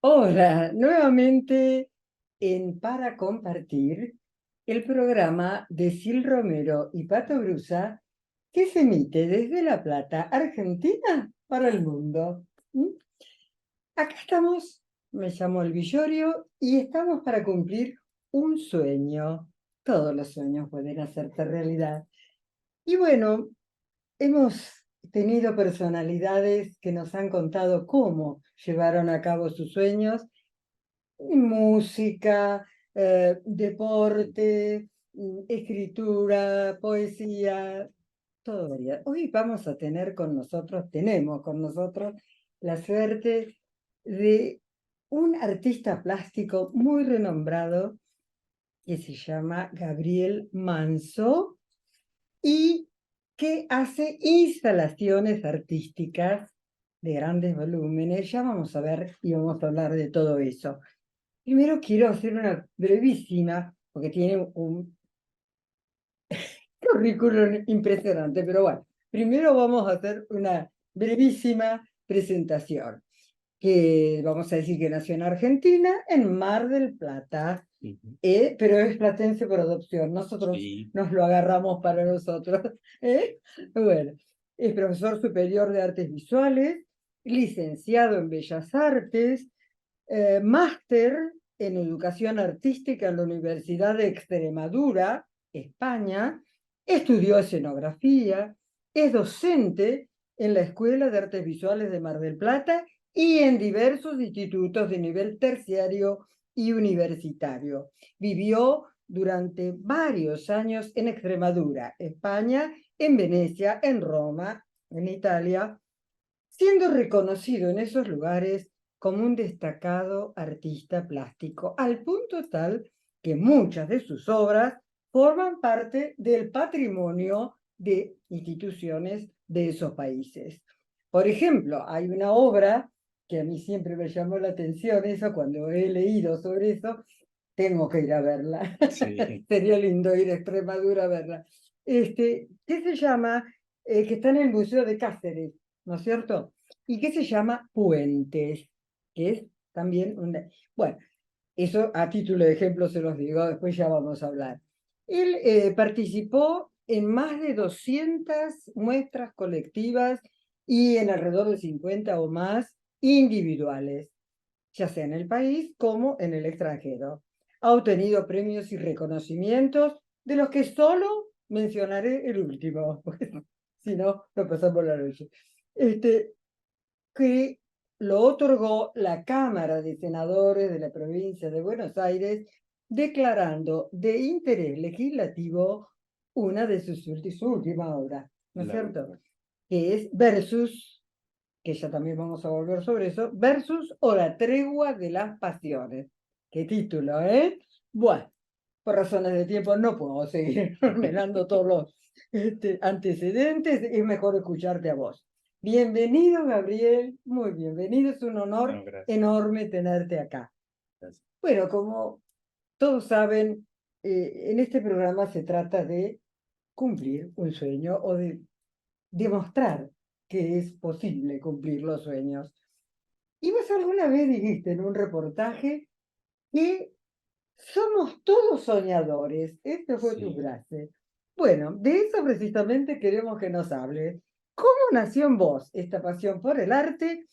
Hola, nuevamente en Para Compartir, el programa de Sil Romero y Pato Brusa, que se emite desde La Plata, Argentina, para el mundo. ¿Mm? Acá estamos, me llamo El Villorio, y estamos para cumplir un sueño. Todos los sueños pueden hacerse realidad. Y bueno, hemos tenido personalidades que nos han contado cómo llevaron a cabo sus sueños. Música, deporte, escritura, poesía, todo varía. Hoy vamos a tener con nosotros, tenemos con nosotros la suerte de un artista plástico muy renombrado que se llama Gabriel Manso y que hace instalaciones artísticas de grandes volúmenes. Ya vamos a ver y vamos a hablar de todo eso. Primero quiero hacer una brevísima, porque tiene un currículum impresionante, pero bueno, primero vamos a hacer una brevísima presentación, que vamos a decir que nació en Argentina, en Mar del Plata, pero es platense por adopción, nosotros Sí. nos lo agarramos para nosotros. ¿eh? Bueno, es profesor superior de artes visuales, licenciado en Bellas Artes, máster en Educación Artística en la Universidad de Extremadura, España, estudió escenografía, es docente en la Escuela de Artes Visuales de Mar del Plata y en diversos institutos de nivel terciario y universitario. Vivió durante varios años en Extremadura, España, en Venecia, en Roma, en Italia, siendo reconocido en esos lugares como un destacado artista plástico, al punto tal que muchas de sus obras forman parte del patrimonio de instituciones de esos países. Por ejemplo, hay una obra que a mí siempre me llamó la atención, eso cuando he leído sobre eso, tengo que ir a verla. Sí. Sería lindo ir a Extremadura a verla. ¿Qué se llama? Que está en el Museo de Cáceres, ¿no es cierto? Y que se llama Puentes, que es también una... Bueno, eso a título de ejemplo se los digo, después ya vamos a hablar. Él participó en más de 200 muestras colectivas y en alrededor de 50 o más individuales, ya sea en el país como en el extranjero. Ha obtenido premios y reconocimientos, de los que solo mencionaré el último, porque si no, no pasamos la noche. Que lo otorgó la Cámara de Senadores de la provincia de Buenos Aires, declarando de interés legislativo una de su última obra, ¿no es La cierto? última. Que es Versus, que ya también vamos a volver sobre eso, Versus o la tregua de las pasiones. Qué título, ¿eh? Bueno, por razones de tiempo no puedo seguir enumerando todos los antecedentes, es mejor escucharte a vos. Bienvenido, Gabriel, muy bienvenido, es un honor No, gracias. enorme tenerte acá. Gracias. Bueno, como todos saben, en este programa se trata de cumplir un sueño o de demostrar que es posible cumplir los sueños. Y vos alguna vez dijiste en un reportaje que somos todos soñadores. Esta fue tu Sí. frase. Bueno, de eso precisamente queremos que nos hables. ¿Cómo nació en vos esta pasión por el arte?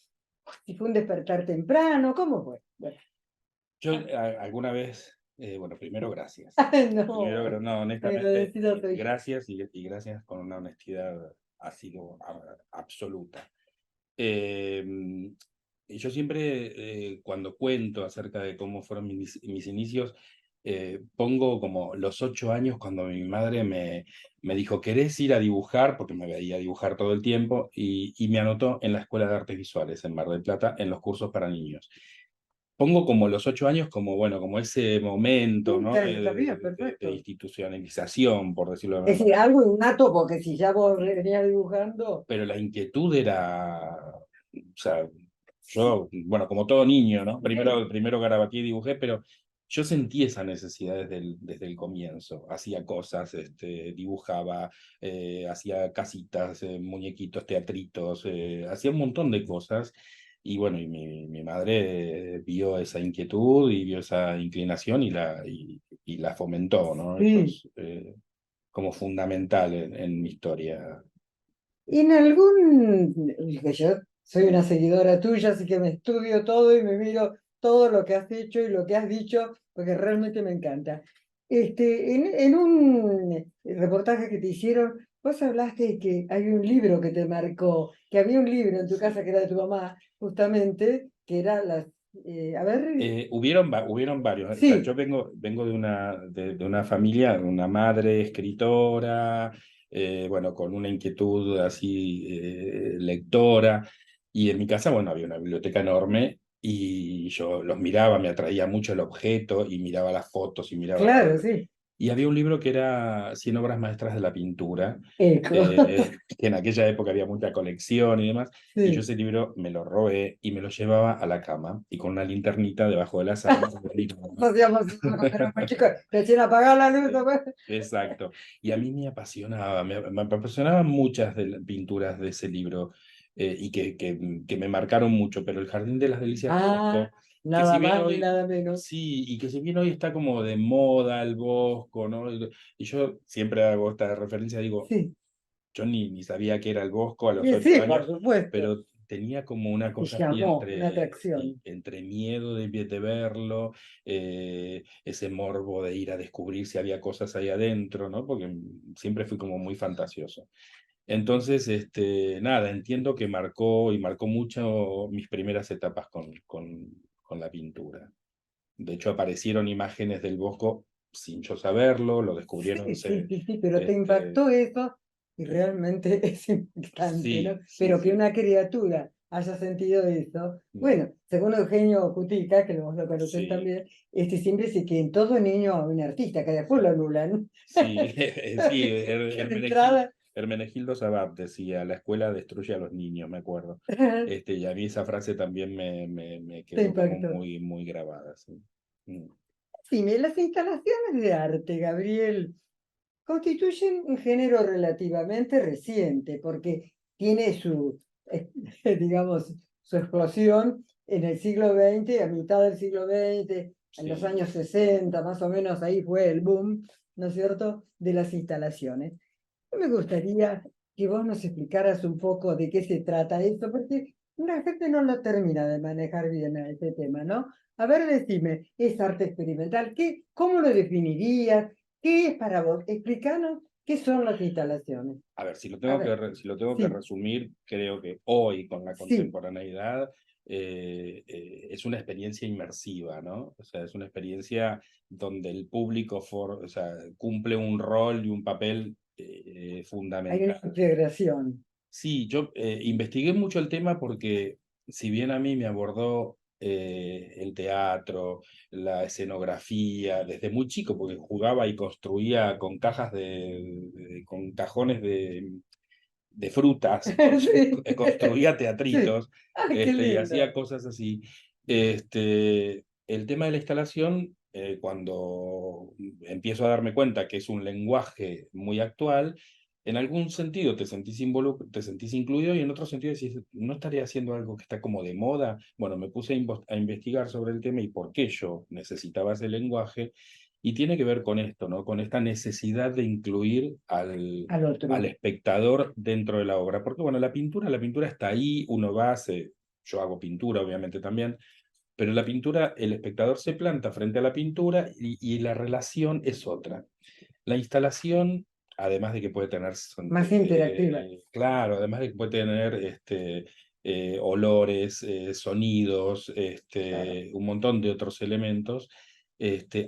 Si fue un despertar temprano, ¿cómo fue? Bueno, Yo alguna vez, bueno, primero gracias. Primero, no, no, honestamente, agradecido soy yo. gracias y gracias con una honestidad así como absoluta. Eh, y yo siempre, cuando cuento acerca de cómo fueron mis inicios, pongo como los 8 años cuando mi madre me dijo, ¿querés ir a dibujar? Porque me veía dibujar todo el tiempo y me anotó en la Escuela de Artes Visuales en Mar del Plata en los cursos para niños. Pongo como los 8 años como, bueno, como ese momento, Sí, ¿no? está bien, De perfecto. institucionalización, por decirlo de Es alguna decir, manera. algo innato, porque si ya vos venías dibujando, Pero la inquietud era, o sea, yo, bueno, como todo niño, ¿no? Primero garabateé y dibujé, pero yo sentí esa necesidad desde el comienzo. Hacía cosas, dibujaba, hacía casitas, muñequitos, teatritos, hacía un montón de cosas. Y bueno, y mi madre vio esa inquietud y vio esa inclinación y la fomentó, ¿no? Eso Sí. es como fundamental en mi historia. Y en algún, que yo soy una seguidora tuya, así que me estudio todo y me miro todo lo que has hecho y lo que has dicho, porque realmente me encanta. En un reportaje que te hicieron, vos hablaste de que hay un libro que te marcó, que había un libro en tu casa que era de tu mamá, justamente, que era las, a ver, Hubieron varios. O sea, sí, yo vengo de una familia, una madre escritora, bueno, con una inquietud así lectora, y en mi casa, bueno, había una biblioteca enorme y yo los miraba, me atraía mucho el objeto y miraba las fotos y miraba claro, todo. sí, Y había un libro que era 100 obras maestras de la pintura, eco, que en aquella época había mucha colección y demás, y yo sí. ese libro me lo robé y me lo llevaba a la cama, y con una linternita debajo de la sábana. Hacíamos eso cuando éramos chicos, recién apagar la luz, pues. Exacto. Y a mí me apasionaba, me apasionaban muchas de las pinturas de ese libro y que me marcaron mucho, pero El Jardín de las Delicias de Ah, Bosco, que si nada bien más ni hoy, nada menos. sí, y que si bien hoy está como de moda el Bosco, ¿no? Y yo siempre hago esta referencia, digo, Sí, yo ni sabía qué era el Bosco a los y 8 sí, por años, supuesto. pero tenía como una Te cosa así llamó una entre, sí, atracción. entre miedo de verlo, ese morbo de ir a descubrir si había cosas ahí adentro, ¿no? Porque siempre fui como muy fantasioso. Entonces, nada, entiendo que marcó y marcó mucho mis primeras etapas con la pintura. De hecho, aparecieron imágenes del Bosco sin yo saberlo, lo descubrieron, Sí, sí, sí, sí, pero te este, impactó eso y realmente es impactante, ¿no? sí, sí, Pero que sí. una criatura haya sentido eso, Mm. bueno, según Eugenio Cutica, que vos lo conocés Sí, también, siempre dice que en todo niño hay un artista, que después lo anulan. sí, sí, Que de entrada, Hermenegildo Sabat decía, la escuela destruye a los niños, me acuerdo. Y a mí esa frase también me te quedó como impactó. muy, muy grabada. Sí. Mm. Dime, las instalaciones de arte, Gabriel, constituyen un género relativamente reciente, porque tiene su, digamos, su explosión en el siglo XX, a mitad del siglo XX, en los Sí. años 60, más o menos ahí fue el boom, ¿no es cierto?, de las instalaciones. Me gustaría que vos nos explicaras un poco de qué se trata esto, porque la gente no lo termina de manejar bien a este tema, ¿no? A ver, decime, ¿es arte experimental? ¿Qué, cómo lo definirías? ¿Qué es para vos? Explícanos qué son las instalaciones. A ver, si lo A tengo ver, si lo tengo que sí, resumir, creo que hoy con la sí, contemporaneidad es una experiencia inmersiva, ¿no? O sea, es una experiencia donde el público o sea, cumple un rol y un papel hay una fundamental. integración. Sí, yo investigué mucho el tema porque si bien a mí me abordó el teatro, la escenografía, desde muy chico, porque jugaba y construía con cajas con cajones de frutas, Sí, construía sí. teatritos, Ay, qué y hacía lindo. cosas así. El tema de la instalación, cuando empiezo a darme cuenta que es un lenguaje muy actual, en algún sentido te sentís incluido y en otro sentido decís, no estaría haciendo algo que está como de moda. Bueno, me puse a investigar sobre el tema y por qué yo necesitaba ese lenguaje. Y tiene que ver con esto, ¿no? Con esta necesidad de incluir Al al otro. espectador dentro de la obra. Porque bueno, la pintura está ahí, uno va, yo hago pintura obviamente también, pero la pintura, el espectador se planta frente a la pintura y la relación es otra. La instalación, además de que puede tener, Más interactiva. claro, además de que puede tener olores, sonidos, Claro. un montón de otros elementos,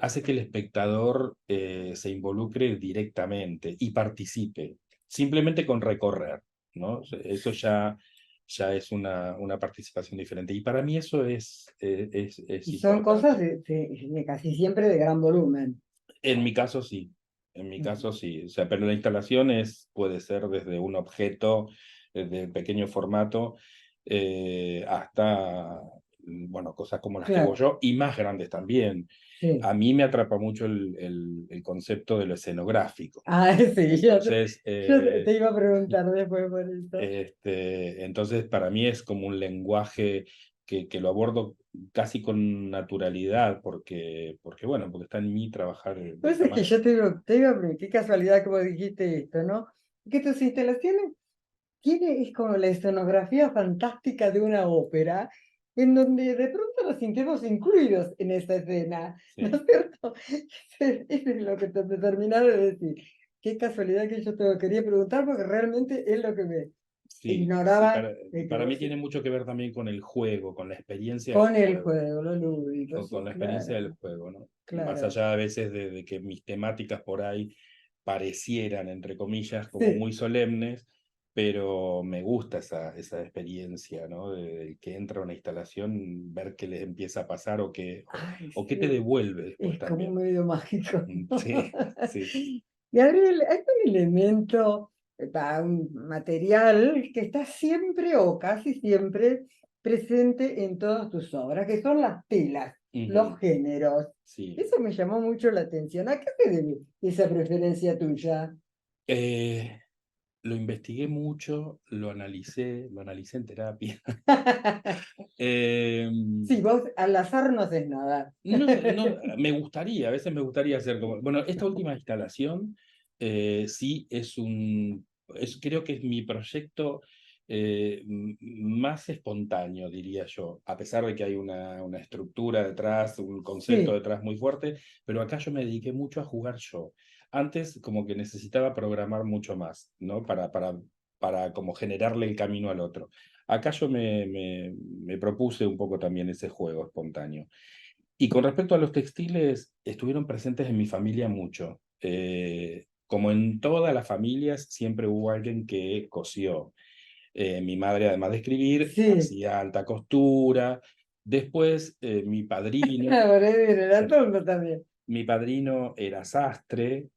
hace que el espectador se involucre directamente y participe, simplemente con recorrer, ¿no? Eso ya es una participación diferente. Y para mí eso es Y son cosas importante. de casi siempre de gran volumen. En mi caso sí, en mi Ujú. caso sí. O sea, pero la instalación puede ser desde un objeto de pequeño formato hasta bueno, cosas como las que hago claro, yo, y más grandes también. sí. A mí me atrapa mucho el concepto de lo escenográfico. Ah, sí, Entonces, yo te iba a preguntar después por eso. entonces, para mí es como un lenguaje que lo abordo casi con naturalidad, bueno, porque está en mí trabajar de Pues esa es que manera. yo te iba a preguntar, qué casualidad como dijiste esto, ¿no? Que tus instalaciones es como la escenografía fantástica de una ópera, en donde de pronto nos sentimos incluidos en esta escena, ¿no Sí, es cierto? Eso es lo que te terminaba de decir. Qué casualidad que yo te lo quería preguntar, porque realmente es lo que me sí, sí, ignoraba de que para mí vos tiene mucho que ver también con el juego, con la experiencia del con el juego. juego, lo lúdico, Con sí, la experiencia del claro, juego, ¿no? Más claro. allá a veces de que mis temáticas por ahí parecieran, entre comillas, como Sí, muy solemnes, pero me gusta esa experiencia, ¿no? Del que entra a una instalación, ver qué les empieza a pasar ay, o qué te sí, devuelve después es como también. medio mágico. Sí, sí. Gabriel, hay un elemento, un material que está siempre o casi siempre presente en todas tus obras, que son las telas, los Ujú, géneros. sí. Eso me llamó mucho la atención. ¿A qué se debe esa preferencia tuya? Eh, lo investigué mucho, lo analicé en terapia. Eh, Sí, vos al azar no haces nada. No, no, me gustaría, a veces me gustaría hacer como, bueno, esta última instalación sí creo que es mi proyecto más espontáneo, diría yo, a pesar de que hay una estructura detrás, un concepto Sí, detrás muy fuerte, pero acá yo me dediqué mucho a jugar yo. Antes como que necesitaba programar mucho más, ¿no? Para como generarle el camino al otro. Acá yo me propuse un poco también ese juego espontáneo. Y con respecto a los textiles, estuvieron presentes en mi familia mucho. Como en todas las familias, siempre hubo alguien que cosió. Mi madre, además de escribir, sí. hacía alta costura. Después, Ahora viene la tumba también. mi padrino era sastre,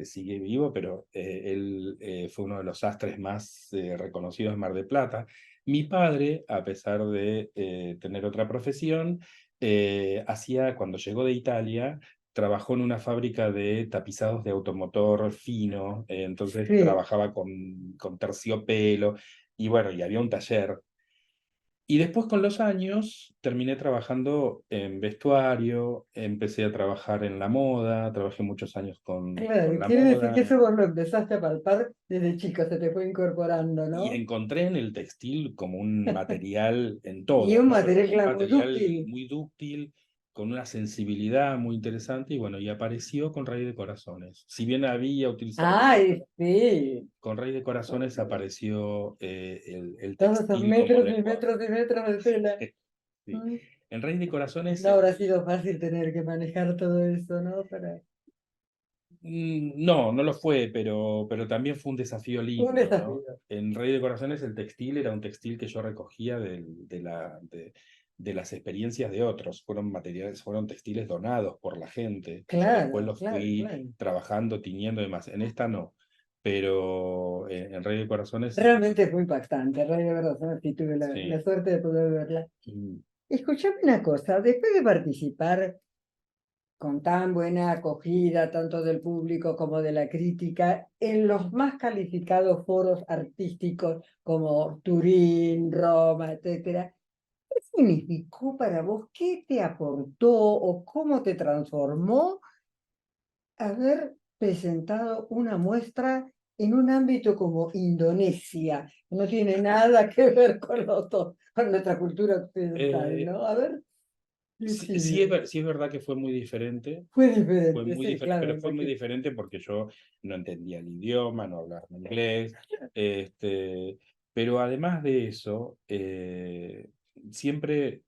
sigue vivo, pero él fue uno de los sastres más reconocidos de Mar del Plata. Mi padre, a pesar de tener otra profesión, cuando llegó de Italia, trabajó en una fábrica de tapizados de automotor fino, entonces Sí. trabajaba con terciopelo, y bueno, y había un taller. Y después con los años terminé trabajando en vestuario, empecé a trabajar en la moda, trabajé muchos años con Claro, la quiere decir que moda eso vos lo empezaste a palpar desde chico, se te fue incorporando, y ¿no? encontré en el textil como un material en Y todo, un ¿no? Pero material, como un claro, muy material dúctil. muy dúctil, con una sensibilidad muy interesante y bueno, y apareció con Raíz de Corazones. Si bien había utilizado Ay, sí. con Raíz de Corazones apareció el Todos esos textil como metros y lenguaje. metros y metros de tela. Sí. Mm. En Raíz de Corazones No habrá sido fácil tener que manejar todo eso, ¿no? Para No, no lo fue, pero también fue un desafío un lindo, ¿no? desafío. En Rey de Corazones el textil era un textil que yo recogía de las experiencias de otros. Fueron materiales, fueron textiles donados por la gente. Yo después Claro, los claro, fui claro. trabajando, tiñendo y demás. En esta no, pero en Rey de Corazones Realmente fue impactante, Rey de verdad, ¿no? Sí tuve la sí. suerte de poder verla. Mm, Escuchame una cosa, después de participar con tan buena acogida, tanto del público como de la crítica, en los más calificados foros artísticos como Turín, Roma, etcétera. ¿Qué significó para vos? ¿Qué te aportó o cómo te transformó haber presentado una muestra en un ámbito como Indonesia? Que no tiene nada que ver con, con nuestra cultura occidental, eh, ¿no? A ver, sí, sí decime. sí es verdad que fue muy diferente. Fue Fue diferente, muy sí, diferente, claro, pero me fue muy imagino. diferente porque yo no entendía el idioma, no hablaba inglés, este, pero además de eso, siempre,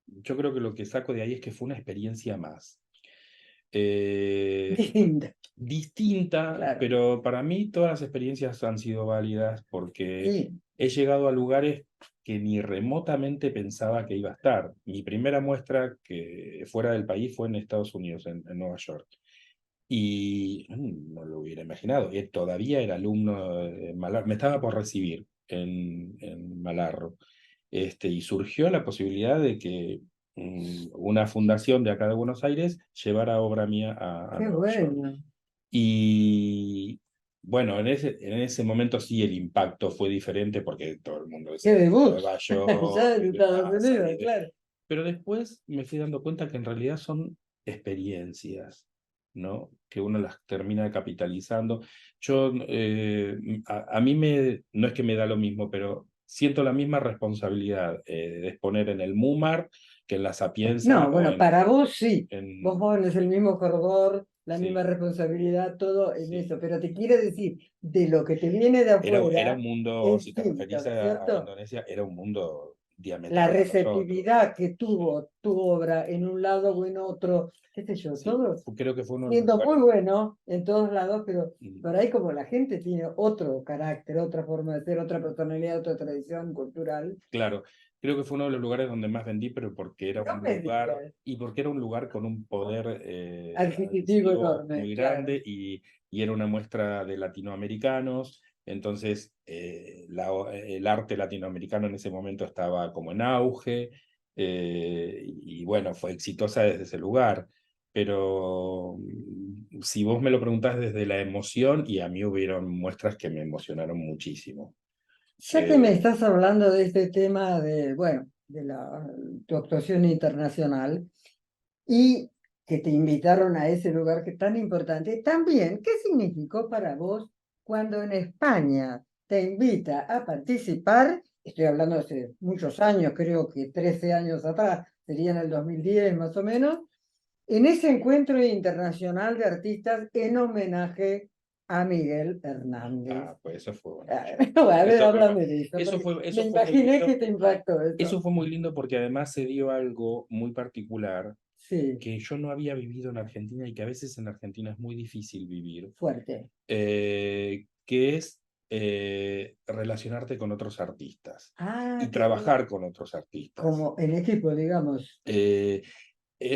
yo creo que lo que saco de ahí es que fue una experiencia más. Eh, Distinta, distinta, claro. pero para mí todas las experiencias han sido válidas porque Sí, he llegado a lugares que ni remotamente pensaba que iba a estar. Mi primera muestra que fuera del país fue en Estados Unidos, en Nueva York. Y no lo hubiera imaginado. Todavía era alumno de Malarro, me estaba por recibir en Malarro. y surgió la posibilidad de que una fundación de acá de Buenos Aires llevara obra mía a Qué Nueva York. bueno. Y bueno, en ese momento sí el impacto fue diferente porque todo el mundo Qué decía debut. Nueva Ya York, en ¿qué Estados pasa? Unidos, claro. Pero después me fui dando cuenta que en realidad son experiencias, ¿no? Que uno las termina capitalizando. Yo, a mí no es que me da lo mismo, pero siento la misma responsabilidad de exponer en el MUMAR que en la Sapienza No, o bueno, para vos sí. Vos en pones el mismo fervor, la misma sí, responsabilidad, todo en sí. eso. Pero te quiero decir, de lo que te viene de Era afuera un mundo, es si te distinto, referís ¿no es a cierto? Indonesia, era un mundo La diametral a nosotros. receptividad que tuvo tu obra en un lado o en otro, qué sé yo, Sí, todo creo que fue uno de los siendo lugares. muy bueno en todos lados, pero Mm, por ahí como la gente tiene otro carácter, otra forma de ser, otra personalidad, otra tradición cultural. claro, creo que fue uno de los lugares donde más vendí, pero porque era No un me lugar, digas, y porque era un lugar con un poder adquisitivo adquisitivo enorme, muy claro. grande y era una muestra de latinoamericanos. Entonces, el arte latinoamericano en ese momento estaba como en auge, y bueno, fue exitosa desde ese lugar. Pero si vos me lo preguntás desde la emoción, y a mí hubieron muestras que me emocionaron muchísimo. Ya que me Eh, estás hablando de este tema de, bueno, de tu actuación internacional y que te invitaron a ese lugar que es tan importante, también, ¿qué significó para vos cuando en España te invita a participar? Estoy hablando de hace muchos años, creo que 13 años atrás, sería en el 2010 más o menos, en ese encuentro internacional de artistas en homenaje a Miguel Hernández. pues eso fue bueno. A ver, Eso fue, háblame de eso, porque me eso fue muy imaginé que lindo. te impactó eso. Eso fue muy lindo porque además se dio algo muy particular Sí, que yo no había vivido en Argentina y que a veces en Argentina es muy difícil vivir, fuerte. que es relacionarte con otros artistas Ah, y qué bien. trabajar con otros artistas. Como en equipo, digamos. Eh,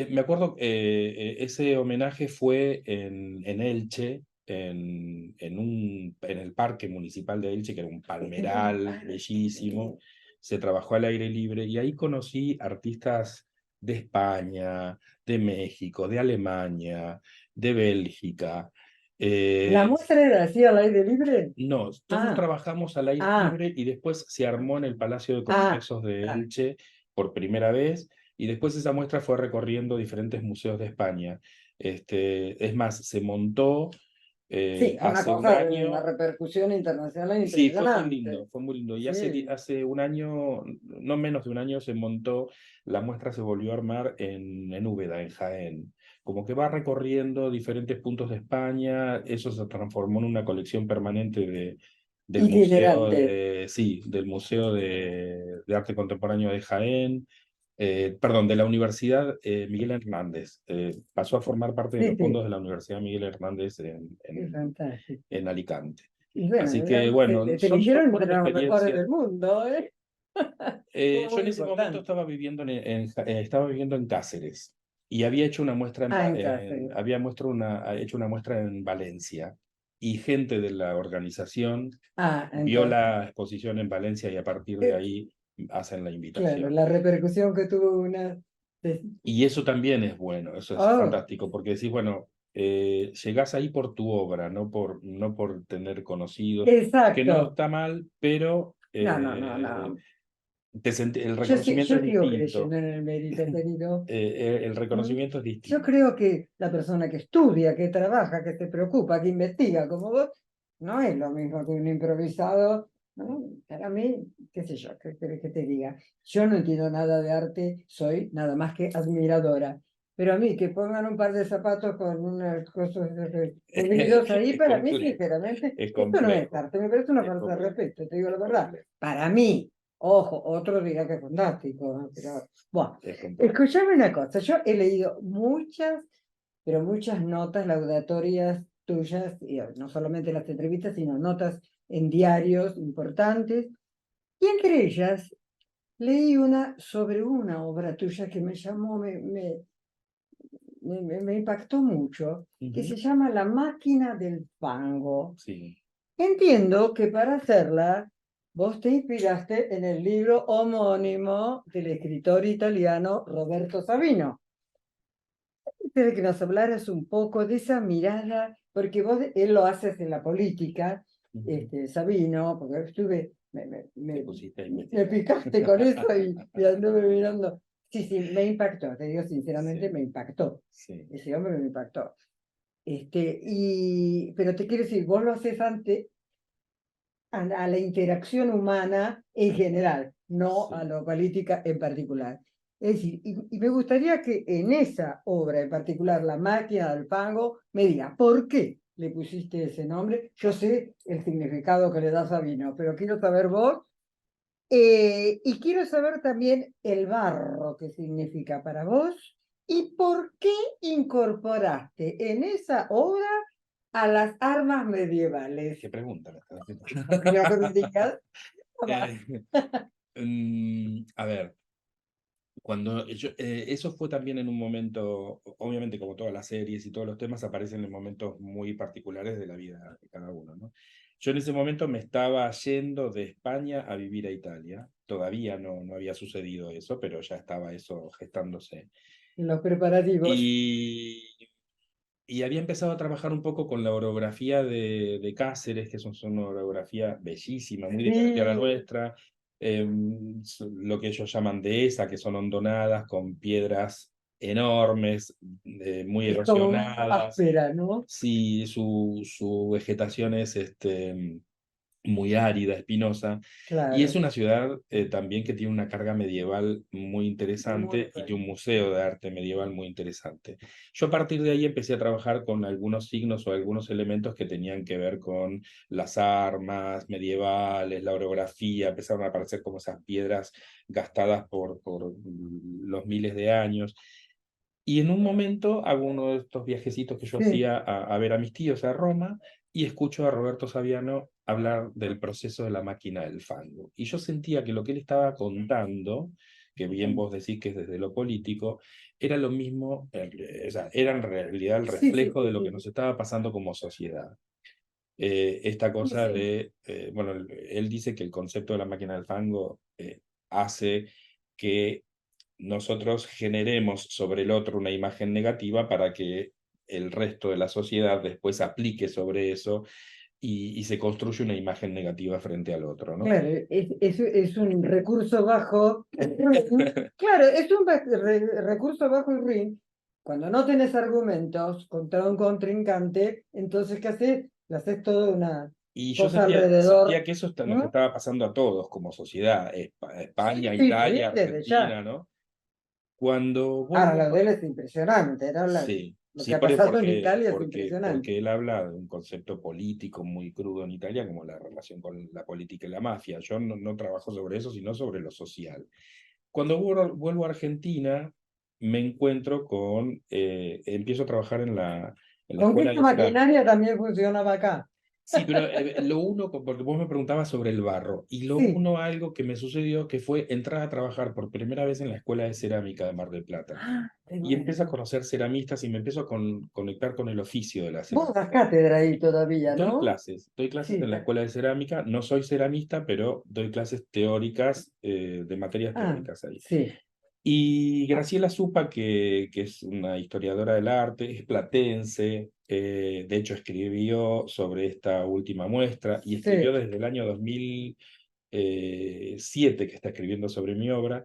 Me acuerdo, ese homenaje fue en Elche, en el Parque Municipal de Elche, que era un Es un palmeral parque. bellísimo. Se trabajó al aire libre y ahí conocí artistas de España, de México, de Alemania, de Bélgica. ¿La Eh, muestra era así al aire libre? no, todos Ah, trabajamos al aire ah, libre y después se armó en el Palacio de ah, Congresos de ah. Elche por primera vez y después esa muestra fue recorriendo diferentes museos de España. Es más, se montó Sí, fue una hace un cosa de una año. repercusión internacional Sí, fue muy impresionante. lindo, fue muy lindo. Y Sí. hace un año, no menos de un año, se montó, la muestra se volvió a armar en Úbeda, en Jaén. Como que va recorriendo diferentes puntos de España, eso se transformó en una colección permanente del Museo Itinerante. sí, del Museo de Arte Contemporáneo de Jaén, perdón, de la Universidad Miguel Hernández. Pasó a formar parte de Sí, los fondos sí, de la Universidad Miguel Hernández es fantástico. en Alicante. Y bueno, Así que digamos, bueno, te son eligieron buenas entre los mejores experiencias. del mundo, ¿eh? Yo Muy en ese momento importante. estaba viviendo estaba viviendo en Cáceres y había hecho una muestra Ah, en Cáceres. hecho una muestra en Valencia y gente de la organización Ah, vio entonces. la exposición en Valencia y a partir de ahí hacen la Claro, invitación. la repercusión que tuvo una... Y eso también es bueno, eso es Oh, fantástico, porque decís, bueno, llegás ahí por tu obra, no por tener conocidos, que no exacto. está mal, pero No, no, no, no. el Yo, reconocimiento yo es sigo creyendo distinto. en el mérito, querido. El ¿Mm? reconocimiento es Yo distinto. creo que la persona que estudia, que trabaja, que se preocupa, que investiga como vos, no es lo mismo que un improvisado, ¿no? Para mí, qué sé yo, qué querés que te diga. Yo no entiendo nada de arte, soy nada más que admiradora. Pero a mí, que pongan un par de zapatos con unas cosas pulidos ahí, Es para mí, complejo, sinceramente, es esto no es complejo, arte, me parece una es falta de complejo, respeto, te digo la es verdad. complejo, Para mí, ojo, otro dirá que es fantástico, ¿no? Pero, bueno, es complejo. escuchame una cosa, yo he leído muchas, pero muchas notas laudatorias tuyas, y no solamente las entrevistas, sino notas en diarios importantes, y entre ellas leí una sobre una obra tuya que me llamó, me impactó mucho, que Ujú, se llama La máquina del fango. sí. Entiendo que para hacerla vos te inspiraste en el libro homónimo del escritor italiano Roberto Sabino. Quisiera que nos hablaras un poco de esa mirada, porque él lo haces en la política, Sabino, porque estuve, Te pusiste a me investigar. picaste con eso y anduve mirando. Sí, sí, me impactó, te digo sinceramente, Sí, me impactó. sí, Ese hombre me impactó. Pero te quiero decir, vos lo haces ante a la interacción humana en general, no a sí. la política en particular. Es decir, y me gustaría que en esa obra en particular, La máquina del fango, me diga, ¿por qué le pusiste ese nombre? Yo sé el significado que le das a vino, pero quiero saber vos, y quiero saber también el barro que significa para vos y por qué incorporaste en esa obra a las armas medievales. ¿Qué pregunta me estás haciendo? Creo que me digas, Eh, a ver, eso fue también en un momento, obviamente como todas las series y todos los temas aparecen en momentos muy particulares de la vida de cada uno, ¿no? Yo en ese momento me estaba yendo de España a vivir a Italia. Todavía no había sucedido eso, pero ya estaba eso gestándose. los preparativos. Y y había empezado a trabajar un poco con la orografía de Cáceres, que es una orografía bellísima, muy diferente a la Sí, nuestra, lo que ellos llaman dehesa, que son hondonadas con piedras enormes, muy es como más erosionadas. áspera, ¿no? Sí, su vegetación es muy árida, espinosa, y es Claro, una ciudad también que tiene una carga medieval muy muy interesante y tiene un fuerte. museo de arte medieval muy interesante. Yo a partir de ahí empecé a trabajar con algunos signos o algunos elementos que tenían que ver con las armas medievales, la orografía, empezaron a aparecer como esas piedras gastadas por los miles de años. Y en un momento hago uno de estos viajecitos que yo Sí, hacía a ver a mis tíos a Roma y escucho a Roberto Saviano hablar del proceso de la máquina del fango. Y yo sentía que lo que él estaba contando, que bien vos decís que es desde lo político, era lo mismo, o sea, era en realidad el sí, sí, reflejo sí, de lo que sí, nos estaba pasando como sociedad. Esta sí, cosa sí. de, bueno, él dice que el concepto de la máquina del fango hace que nosotros generemos sobre el otro una imagen negativa para que el resto de la sociedad después aplique sobre eso y se construye una imagen negativa frente al otro, ¿no? Claro, es un recurso bajo, ruin. Claro, es un recurso bajo y ruin. Cuando no tenés argumentos contra un contrincante, entonces, ¿qué haces? Le haces toda una Y yo cosa sentía alrededor. que eso nos ¿No? estaba pasando a todos como sociedad, Sí, España, sí, sí, Italia, desde ya. Argentina, ¿no? Cuando Ahora, vuelvo, lo de él es impresionante, ¿no? sí, Lo que sí, ha pasado en porque, Italia es porque, impresionante. porque él habla de un concepto político muy crudo en Italia, como la relación con la política y la mafia. Yo no trabajo sobre eso, sino sobre lo social. Cuando vuelvo a Argentina, me encuentro con, empiezo a trabajar en la Aunque escuela esta de cerámica. maquinaria también funcionaba acá. Sí, pero lo uno, porque vos me preguntabas sobre el barro, y lo Sí. uno, algo que me sucedió, que fue entrar a trabajar por primera vez en la escuela de cerámica de Mar del Plata. Ah, qué Y empiezo a bueno. conocer ceramistas y me empiezo a conectar con el oficio de la Vos das cerámica. cátedra ahí todavía, ¿no? Doy clases Sí. en la escuela de cerámica, no soy ceramista, pero doy clases teóricas, de materias Ah, teóricas ahí. sí. Y Graciela Supa, que es una historiadora del arte, es platense, de hecho escribió sobre esta última muestra y escribió Sí. desde el año 2007 que está escribiendo sobre mi obra.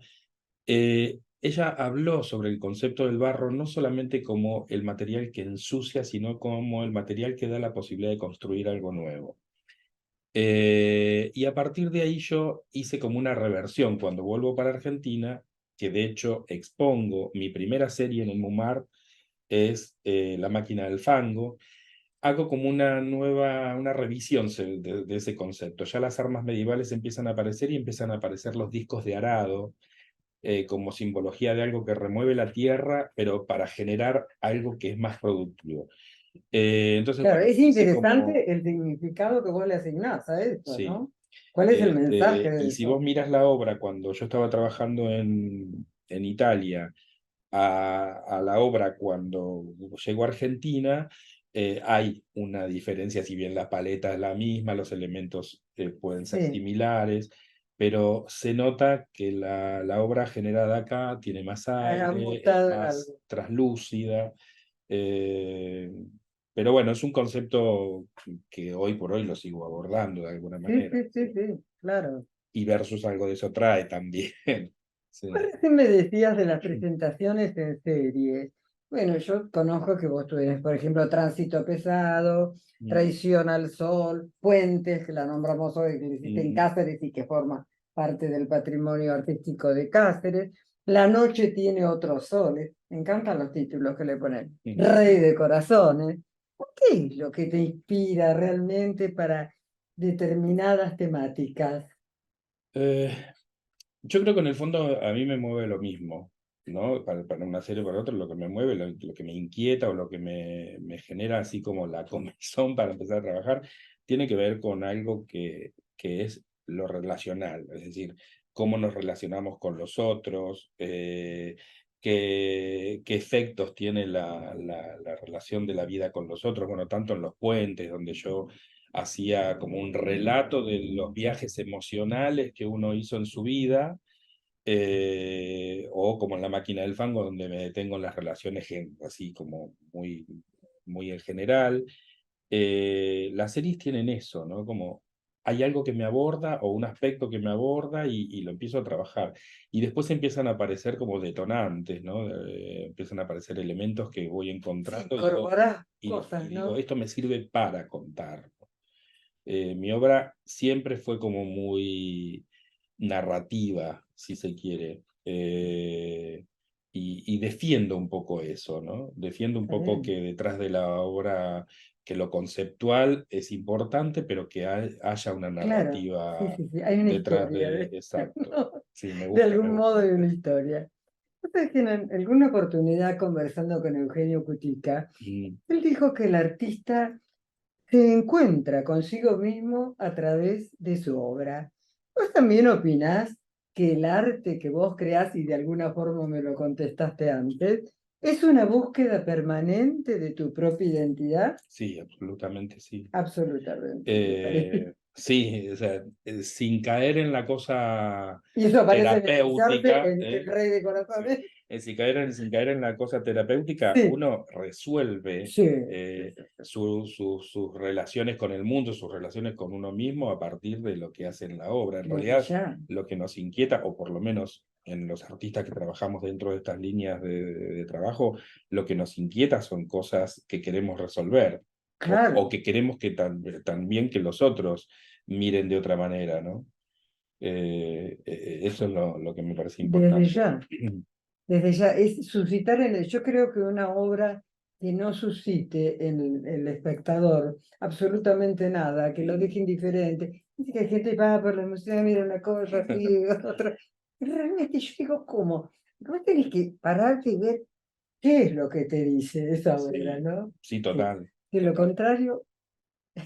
Ella habló sobre el concepto del barro no solamente como el material que ensucia, sino como el material que da la posibilidad de construir algo nuevo. Y a partir de ahí yo hice como una reversión cuando vuelvo para Argentina, que de hecho expongo mi primera serie en el MUMAR, es La máquina del fango. Hago como una revisión de ese concepto. Ya las armas medievales empiezan a aparecer y empiezan a aparecer los discos de arado, como simbología de algo que remueve la tierra, pero para generar algo que es más productivo. Entonces, Claro, bueno, es hice como, interesante el significado que vos le asignás a esto, sí. ¿no? ¿Cuál es el mensaje de Y si vos eso? miras la obra, cuando yo estaba trabajando en Italia, a la obra cuando llegó a Argentina, hay una diferencia, si bien la paleta es la misma, los elementos pueden ser sí. similares, pero se nota que la obra generada acá tiene más Ha aire, es mutado en más algo. traslúcida. eh, pero bueno, es un concepto que hoy por hoy lo sigo abordando de alguna Sí, manera. sí, sí, ¿Sí? sí, claro. Y Versus algo de eso trae también. Ahora Sí. sí me decías de las presentaciones en series. Bueno, yo conozco que vos tuvieras, por ejemplo, Tránsito Pesado, Mm, Traición al Sol, Puentes, que la nombramos hoy, que lo hiciste en mm, Cáceres y que forma parte del patrimonio artístico de Cáceres. La noche tiene otros soles. Me encantan los títulos que le ponen. mm. Rey de Corazones. ¿Qué es lo que te inspira realmente para determinadas temáticas? Eh, Yo creo que en el fondo a mí me mueve lo mismo, ¿no? Para una serie o para otra, lo que me mueve, lo que me inquieta o lo que me genera así como la comezón para empezar a trabajar, tiene que ver con algo que es lo relacional, es decir, cómo nos relacionamos con los otros, qué efectos tiene la relación de la vida con los otros, bueno, tanto en los puentes, donde yo hacía como un relato de los viajes emocionales que uno hizo en su vida, o como en La máquina del fango, donde me detengo en las relaciones así como muy, muy en general. Las series tienen eso, ¿no? Como hay algo que me aborda o un aspecto que me aborda y lo empiezo a trabajar. Y después empiezan a aparecer como detonantes, ¿no? Empiezan a aparecer elementos que voy encontrando Incorporar y cosas, digo, ¿no? esto me sirve para contar. Mi obra siempre fue como muy narrativa, si se quiere, y defiendo un poco eso, ¿no? Defiendo un Está poco que bien. detrás de la obra, que lo conceptual es importante, pero que haya una Claro, sí, narrativa sí, sí, hay una detrás historia, de, exacto. ¿no? Sí, De me algún gusta modo hay una eso. historia. Sabes que en alguna oportunidad conversando con Eugenio Cutica, Mm, él dijo que el artista se encuentra consigo mismo a través de su obra. ¿Vos también opinás que el arte que vos creás, y de alguna forma me lo contestaste antes, es una búsqueda permanente de tu propia identidad? sí, absolutamente sí. Absolutamente, me parece. Sí, o sea, sin caer en la cosa Y eso aparece en el Bizarre, terapéutica, el Rey de sí, Corazones. sin caer en la cosa terapéutica, Sí, uno resuelve sí, sí, sí, sí. sus relaciones con el mundo, sus relaciones con uno mismo a partir de lo que hace en la obra. En Desde realidad, ya. lo que nos inquieta, o por lo menos en los artistas que trabajamos dentro de estas líneas de trabajo, lo que nos inquieta son cosas que queremos resolver o Claro, que queremos que también que los otros miren de otra manera, ¿no? Eso es lo que me parece desde importante. ya. Desde ya, es suscitar en el, yo creo que una obra que no suscite en el espectador absolutamente nada, que lo deje indiferente. Dice que hay gente que va por la música, mira una cosa así, otra. Y realmente yo digo, ¿cómo? Vos tenés que pararte y ver qué es lo que te dice esa obra, Sí, ¿no? sí, Que total. de lo contrario,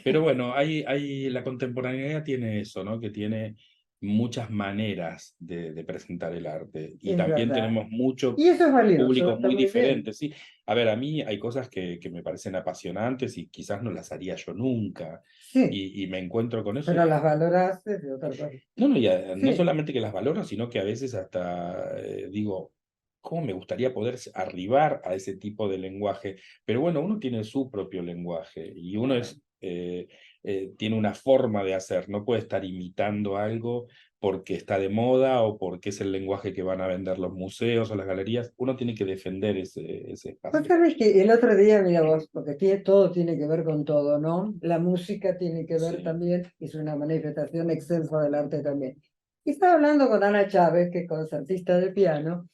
Pero bueno, la contemporaneidad tiene eso, ¿no? Que tiene muchas maneras de presentar el arte y es también verdad. tenemos muchos Y eso es valioso, públicos está muy muy bien. diferentes, ¿sí? A ver, a mí hay cosas que me parecen apasionantes y quizás no las haría yo nunca Sí, y me encuentro con eso pero y las valoraste de otra cosa. no, no, no Sí, solamente que las valoro, sino que a veces hasta digo, ¿cómo me gustaría poder arribar a ese tipo de lenguaje? Pero bueno, uno tiene su propio lenguaje y uno tiene una forma de hacer, no puede estar imitando algo porque está de moda o porque es el lenguaje que van a vender los museos o las galerías. Uno tiene que defender ese vos espacio. sabés que el otro día, mira vos, porque todo tiene que ver con todo, ¿no? La música tiene que ver Sí. también, es una manifestación excelsa del arte también. Y estaba hablando con Ana Chávez, que es concertista de piano,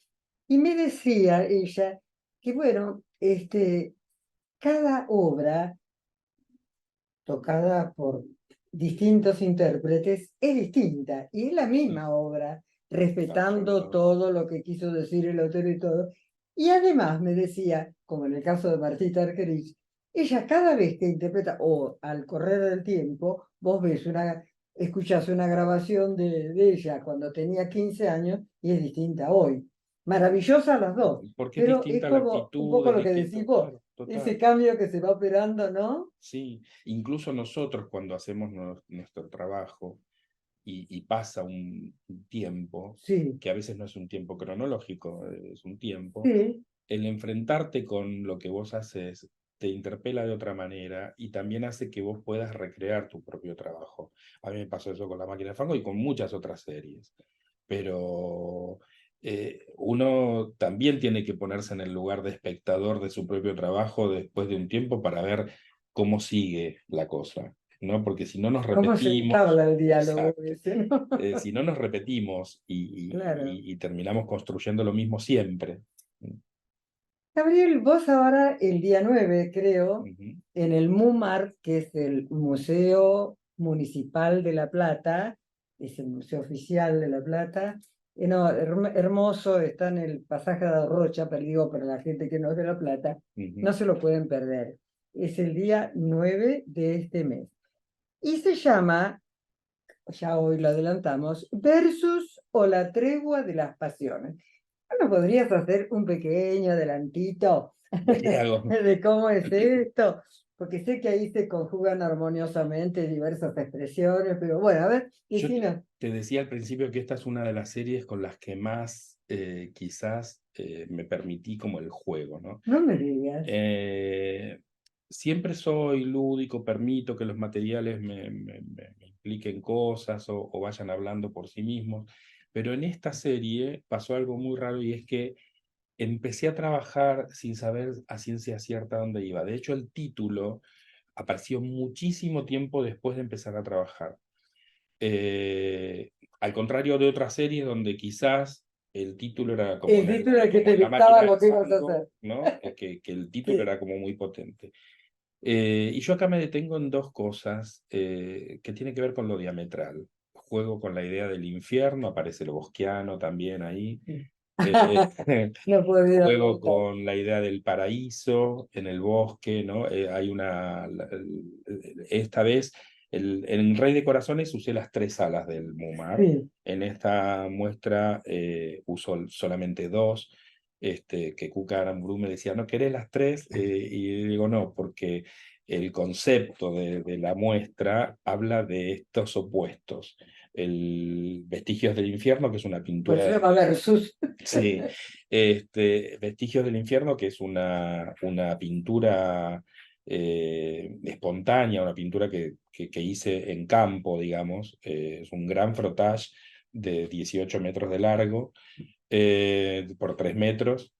y me decía ella que, bueno, cada obra tocada por distintos intérpretes es distinta, y es la Sí, misma obra, respetando absolutamente. todo lo que quiso decir el autor y todo. Y además me decía, como en el caso de Martita Argerich, ella cada vez que interpreta, o al correr del tiempo, vos ves escuchás una grabación de ella cuando tenía 15 años y es distinta hoy. Maravillosa las dos, Porque es pero es distinta la como un actitud, poco es lo que decís distinto, vos. claro, ese total. cambio que se va operando, ¿no? Sí, incluso nosotros cuando hacemos nuestro trabajo y pasa un tiempo, Sí, que a veces no es un tiempo cronológico, es un tiempo, sí. el enfrentarte con lo que vos haces te interpela de otra manera y también hace que vos puedas recrear tu propio trabajo. A mí me pasó eso con La Máquina de Fango y con muchas otras series, pero uno también tiene que ponerse en el lugar de espectador de su propio trabajo después de un tiempo para ver cómo sigue la cosa, ¿no? Porque si no nos ¿Cómo se repetimos, entabla el diálogo exacto, ese, no? si no nos repetimos Claro. y terminamos construyendo lo mismo siempre. Gabriel, vos ahora el día 9 creo, Ujú, en el MUMAR, que es el Museo Municipal de La Plata, es el museo oficial de La Plata, no, hermoso, está en el pasaje de Rocha, pero digo para la gente que no es de La Plata, no ujú. se lo pueden perder. Es el día 9 de este mes. Y se llama, ya hoy lo adelantamos, Versus o la tregua de las pasiones. ¿No podrías hacer un pequeño adelantito ¿De qué hago? de cómo es esto? Porque sé que ahí se conjugan armoniosamente diversas expresiones, pero bueno, a ver, Yo decinos, te decía al principio que esta es una de las series con las que más quizás me permití como el juego, ¿no? no me digas. Eh, Siempre soy lúdico, permito que los materiales me impliquen cosas o vayan hablando por sí mismos, pero en esta serie pasó algo muy raro y es que empecé a trabajar sin saber a ciencia cierta dónde iba. De hecho, el título apareció muchísimo tiempo después de empezar a trabajar. Al contrario de otras series donde quizás el título era como, El título que como te La dictaba Máquina de lo que ibas a Fango, hacer. ¿no? Que el título Sí. era como muy potente. Y yo acá me detengo en dos cosas que tienen que ver con lo diametral. Juego con la idea del infierno, aparece lo bosquiano también ahí. Eh, No puedo olvidar Juego nunca. con la idea del paraíso en el bosque, ¿no? Hay esta vez, en Rey de Corazones usé las tres alas del Mumar. Sí. En esta muestra uso solamente dos. Que Cuca Aramburu me decía, ¿no querés las tres? Y digo, no, porque el concepto de la muestra habla de estos opuestos. El Vestigios del Infierno, que es una Por eso pintura se llama Versus. Sí, Vestigios del Infierno, que es una pintura espontánea, una pintura que hice en campo, digamos. Es un gran frottage de 18 metros de largo por 3 metros.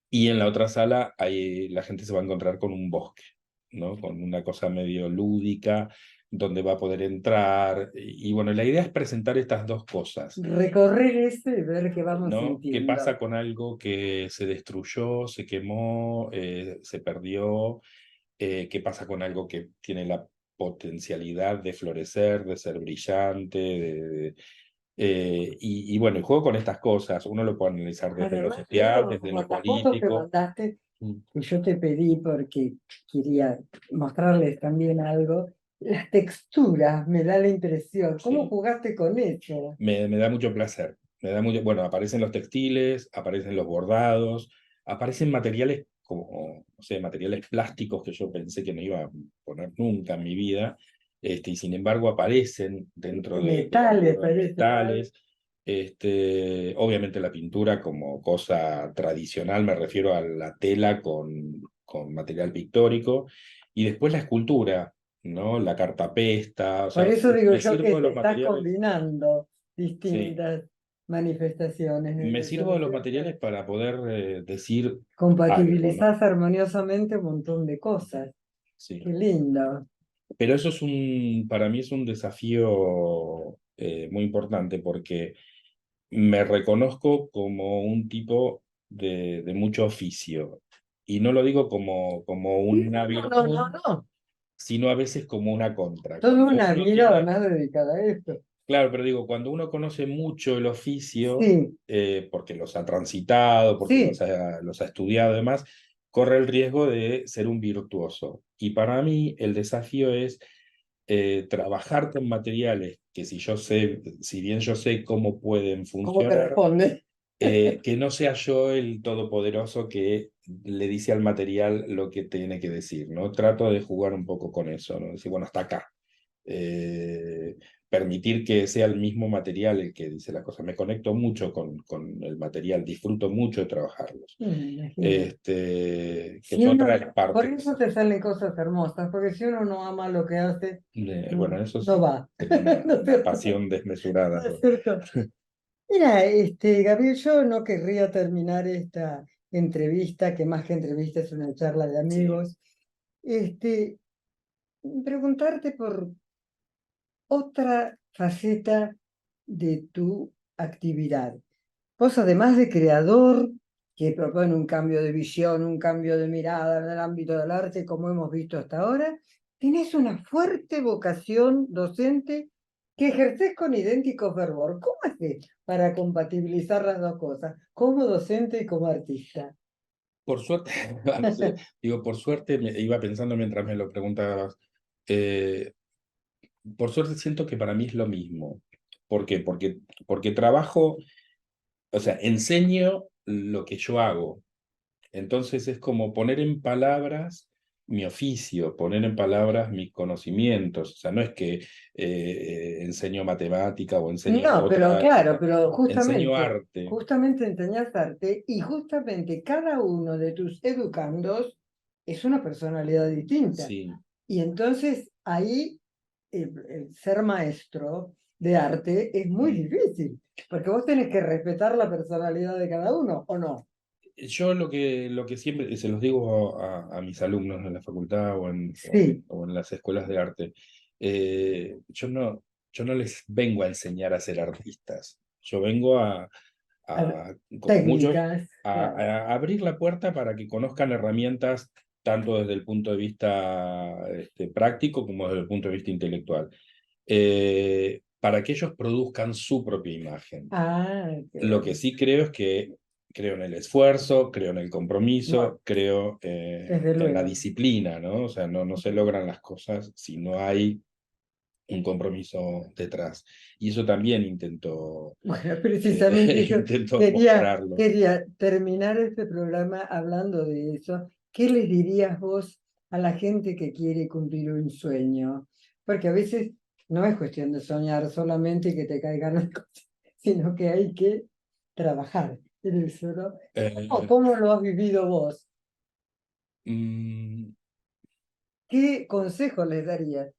Y en la otra sala la gente se va a encontrar con un bosque, ¿no? Con una cosa medio lúdica, donde va a poder entrar. Y bueno, la idea es presentar estas dos cosas. Recorrer esto y ver qué vamos ¿No? ¿Qué pasa sintiendo. con algo que se destruyó, se quemó, se perdió? ¿Qué pasa con algo que tiene la potencialidad de florecer, de ser brillante? Y bueno, el juego con estas cosas, uno lo puede analizar desde lo Además, social, veo desde como lo las fotos que político. mandaste, Mm, que yo te pedí porque quería mostrarles también algo. Las texturas, me da la impresión. ¿Cómo sí. jugaste con eso? Me da mucho placer. Me da mucho, bueno, aparecen los textiles, aparecen los bordados, aparecen materiales como, no sé, materiales plásticos que yo pensé que no iba a poner nunca en mi vida, y sin embargo aparecen dentro de la Metales, obra, parece. metales. Obviamente la pintura como cosa tradicional, me refiero a la tela con material pictórico, y después la escultura, ¿no? La cartapesta, o Por sea, eso digo me yo sirvo que de te los estás materiales. combinando Sí, distintas manifestaciones me en eso, sirvo ¿no de es los cierto? materiales para poder decir algo, ¿no? Compatibilizás armoniosamente un montón de cosas. Qué Sí. lindo. Pero eso es para mí es un desafío muy importante porque me reconozco como un tipo de mucho oficio. Y no lo digo como una No, no, no, virtud, no. sino a veces como una contra. Toda Cuando una uno vida tiene además dedicada a esto. Claro, pero digo, cuando uno conoce mucho el oficio, Sí, porque los ha transitado, porque sí. los ha estudiado y demás, corre el riesgo de ser un virtuoso. Y para mí el desafío es trabajar con materiales que si bien yo sé cómo pueden ¿Cómo funcionar, corresponde? que no sea yo el todopoderoso que le dice al material lo que tiene que decir, ¿no? Trato de jugar un poco con eso, ¿no? Decir, bueno, hasta acá. Permitir que sea el mismo material el que dice las cosas. Me conecto mucho con el material, disfruto mucho de trabajarlos. Me imagino. Que Si es otra de uno, las por partes. eso te salen cosas hermosas, porque si uno no ama lo que hace, Bueno, no, eso no sí, va. tengo ¿No es una cierto? pasión desmesurada. ¿No es cierto? Mira, Gabriel, yo no querría terminar esta entrevista, que más que entrevista es una charla de Sí, amigos, este, preguntarte por otra faceta de tu actividad. Vos, además de creador, que propone un cambio de visión, un cambio de mirada en el ámbito del arte, como hemos visto hasta ahora, tenés una fuerte vocación docente que ejerces con idéntico fervor. ¿Cómo haces para compatibilizar las dos cosas, como docente y como artista? por suerte, no sé, digo, por suerte, me iba pensando mientras me lo preguntabas, eh, por suerte siento que para mí es lo mismo. ¿Por qué? Porque trabajo, o sea, enseño lo que yo hago. Entonces es como poner en palabras mi oficio, poner en palabras mis conocimientos. O sea, no es que enseño matemática o enseño No, pero otra claro, cosa, pero enseño justamente, arte. justamente enseñas arte y justamente cada uno de tus educandos es una personalidad distinta. Sí. Y entonces ahí el ser maestro de arte es muy difícil, porque vos tenés que respetar la personalidad de cada uno, ¿o no? Yo lo que siempre se los digo a mis alumnos en la facultad Sí, o en las escuelas de arte, yo no les vengo a enseñar a ser artistas. Yo vengo a- como muchos, técnicas, claro. a abrir la puerta para que conozcan herramientas tanto desde el punto de vista práctico como desde el punto de vista intelectual, para que ellos produzcan su propia imagen. Ah, qué Lo que bueno. sí creo es que creo en el esfuerzo, creo en el Bueno, compromiso, creo desde en la luego. disciplina, ¿no? O sea, no se logran las cosas si no hay un compromiso detrás. Y eso también Bueno, precisamente yo intento quería, mostrarlo. quería terminar este programa hablando de eso. ¿Qué les dirías vos a la gente que quiere cumplir un sueño? Porque a veces no es cuestión de soñar solamente y que te caigan las cosas, sino que hay que trabajar en eso, ¿no? Eh, ¿Cómo lo has vivido vos? mm, ¿Qué consejo les darías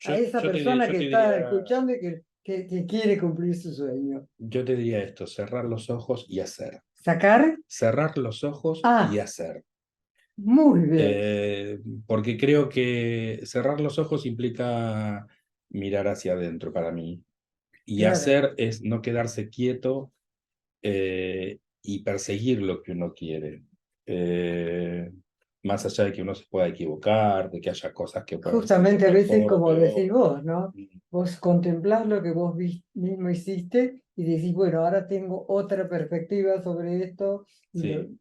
a esa yo te, persona yo que te está diría, escuchando y que quiere cumplir su sueño? yo te diría esto, cerrar los ojos y hacer. ¿Sacar? Cerrar los ojos y Ah, hacer. muy bien. Eh, Porque creo que cerrar los ojos implica mirar hacia adentro para mí. Y Claro. hacer es no quedarse quieto y perseguir lo que uno quiere. Eh, Más allá de que uno se pueda equivocar, de que haya cosas que puedan salir Justamente a veces, mejor o como peor. decís vos, ¿no? Vos contemplás lo que vos mismo hiciste y decís, bueno, ahora tengo otra perspectiva sobre esto. Y Sí,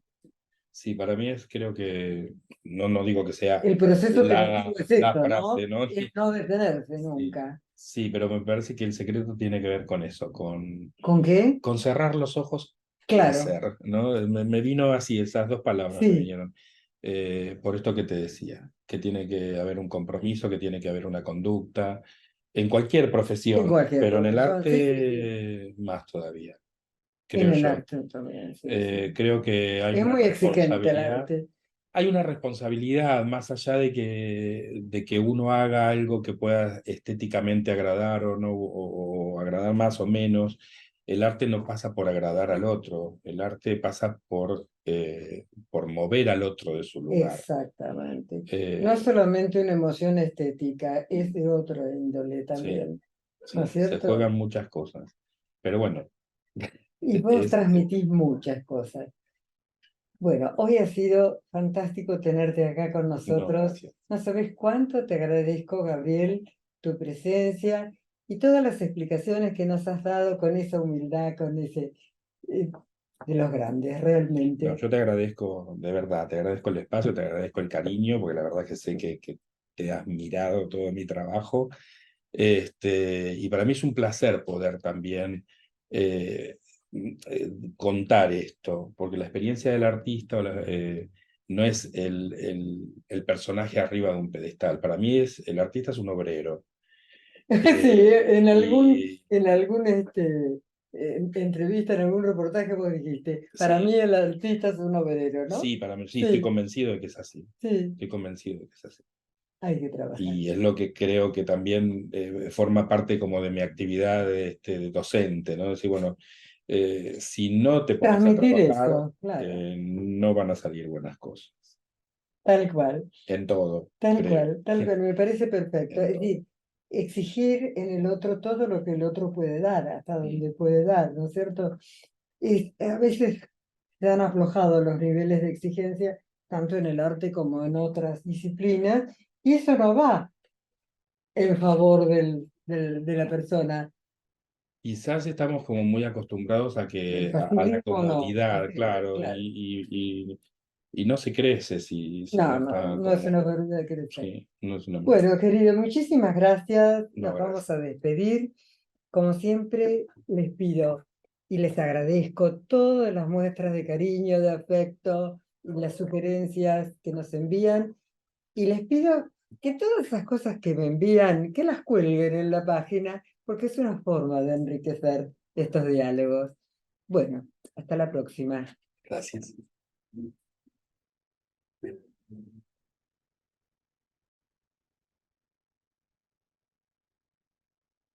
sí, para mí creo que, no digo que sea el proceso creativo la, es la esto, frase, ¿no? ¿no? Es no detenerse Sí, nunca. sí, pero me parece que el secreto tiene que ver con eso, ¿Con qué? con cerrar los ojos y Claro, hacer, ¿no? Me vino así, esas dos palabras me sí, vinieron. Por esto que te decía, que tiene que haber un compromiso, que tiene que haber una conducta, en cualquier en profesión, cualquier pero en el profesión, sí, sí, sí. arte más todavía, En creo el yo. arte también, sí, sí. Creo que Es muy exigente el arte. hay una responsabilidad más allá de que uno haga algo que pueda estéticamente agradar o no, o agradar más o menos. El arte no pasa por agradar al otro, el arte pasa por mover al otro de su lugar. Exactamente. No es Eh, solamente una emoción estética, es de otro índole sí, también, ¿no es sí, se cierto? juegan muchas cosas. Pero bueno, Y vos es, transmitís muchas cosas. Bueno, hoy ha sido fantástico tenerte acá con no, nosotros. gracias. No sabés cuánto te agradezco, Gabriel, tu presencia y todas las explicaciones que nos has dado con esa humildad, con ese eh, de los grandes, No, realmente. yo te agradezco, de verdad, te agradezco el espacio, te agradezco el cariño, porque la verdad que sé que te has mirado todo mi trabajo. Y para mí es un placer poder también contar esto, porque la experiencia del artista no es el personaje arriba de un pedestal. Para mí el artista es un obrero. Sí, Y en algún entrevista, en algún reportaje vos dijiste, para mí sí, el artista es un obrero, ¿no? sí, para mí, sí, estoy Sí, convencido de que es así. sí, Estoy convencido de que es así. hay que trabajar. Y es lo que creo que también forma parte como de mi actividad de docente, ¿no? Decir, bueno, si no te pones a Transmitir trabajar, eso, claro, no van a salir buenas cosas. tal cual. En todo, Tal creo. cual, tal cual, me parece perfecto. En Es todo. decir, exigir en el otro todo lo que el otro puede dar, hasta Mm. donde puede dar, ¿no es cierto? Y a veces se han aflojado los niveles de exigencia, tanto en el arte como en otras disciplinas, y eso no va en favor de la persona. Quizás estamos como muy acostumbrados El a la facilismo no, comodidad, claro, claro. y no se crece si no No, no, está no es una como, verdad de crecer. sí, no es una verdad. Bueno, querido, muchísimas gracias. No, Nos vamos gracias. a despedir. Como siempre, les pido y les agradezco todas las muestras de cariño, de afecto y las sugerencias que nos envían. Y les pido que todas esas cosas que me envían, que las cuelguen en la página, porque es una forma de enriquecer estos diálogos. Bueno, hasta la próxima. Gracias.